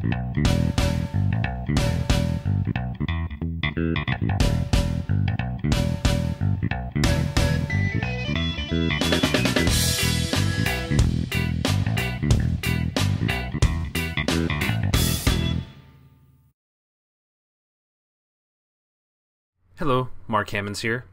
Hello, Mark Hammons here.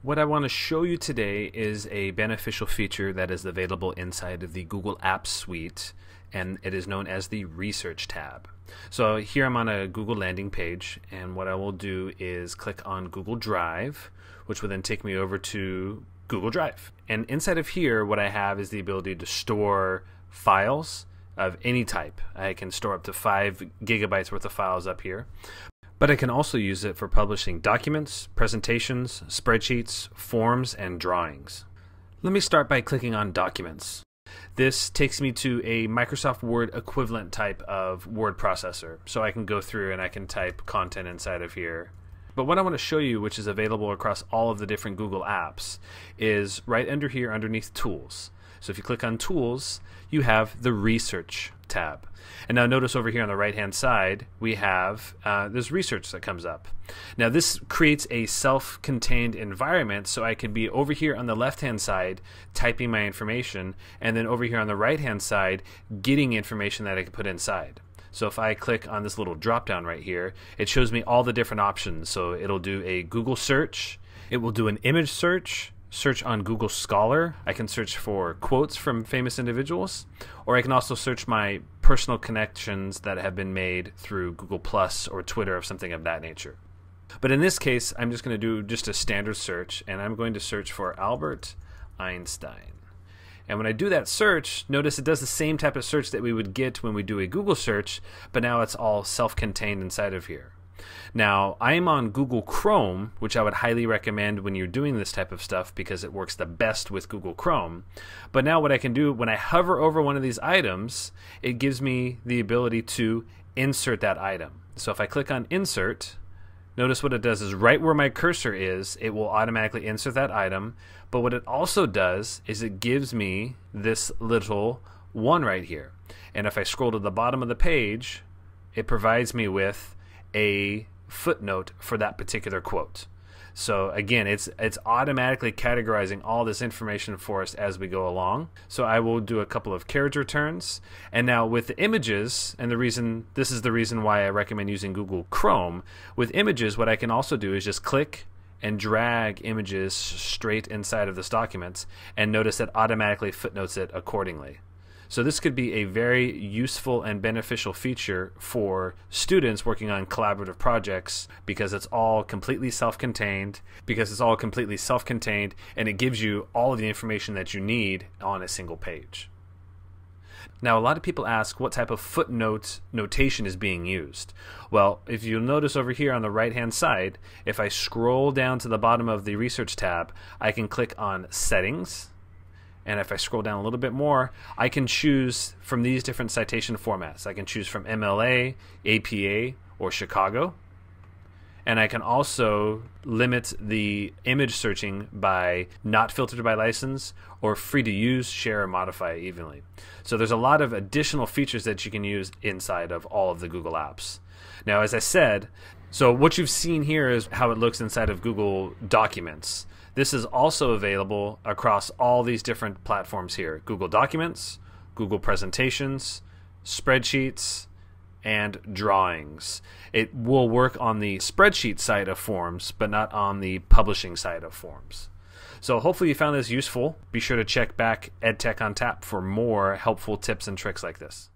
What I want to show you today is a beneficial feature that is available inside of the Google Apps Suite, and it is known as the Research tab. So here I'm on a Google landing page, and what I will do is click on Google Drive, which will then take me over to Google Drive. And inside of here, what I have is the ability to store files of any type. I can store up to 5 gigabytes worth of files up here. But I can also use it for publishing documents, presentations, spreadsheets, forms, and drawings. Let me start by clicking on Documents. This takes me to a Microsoft Word equivalent type of word processor, so I can go through and I can type content inside of here. But what I want to show you, which is available across all of the different Google apps, is right under here underneath Tools. So if you click on Tools, you have the Research tab. And now notice over here on the right hand side we have this research that comes up. Now this creates a self-contained environment, so I can be over here on the left hand side typing my information, and then over here on the right hand side getting information that I can put inside. So if I click on this little drop down right here, it shows me all the different options. So it'll do a Google search, it will do an image search on Google Scholar. I can search for quotes from famous individuals, or I can also search my personal connections that have been made through Google Plus or Twitter or something of that nature. But in this case, I'm just going to do just a standard search, and I'm going to search for Albert Einstein. And when I do that search, notice it does the same type of search that we would get when we do a Google search, but now it's all self-contained inside of here. Now, I'm on Google Chrome, which I would highly recommend when you're doing this type of stuff because it works the best with Google Chrome. But now what I can do, when I hover over one of these items, it gives me the ability to insert that item. So if I click on Insert, notice what it does is right where my cursor is, it will automatically insert that item. But what it also does is it gives me this little one right here. And if I scroll to the bottom of the page, it provides me with a footnote for that particular quote. So again, it's automatically categorizing all this information for us as we go along. So I will do a couple of carriage returns. And now with the images, and this is the reason why I recommend using Google Chrome, with images what I can also do is just click and drag images straight inside of this document, and notice that automatically footnotes it accordingly. So this could be a very useful and beneficial feature for students working on collaborative projects because it's all completely self-contained, and it gives you all of the information that you need on a single page. Now, a lot of people ask what type of footnote notation is being used. Well, if you'll notice over here on the right-hand side, if I scroll down to the bottom of the Research tab, I can click on Settings. And if I scroll down a little bit more, I can choose from these different citation formats. I can choose from MLA, APA, or Chicago. And I can also limit the image searching by not filtered by license or free to use, share, or modify evenly. So there's a lot of additional features that you can use inside of all of the Google apps. Now, as I said, so what you've seen here is how it looks inside of Google Documents. This is also available across all these different platforms here: Google Documents, Google Presentations, Spreadsheets, and Drawings. It will work on the spreadsheet side of forms, but not on the publishing side of forms. So hopefully you found this useful. Be sure to check back EdTech on Tap for more helpful tips and tricks like this.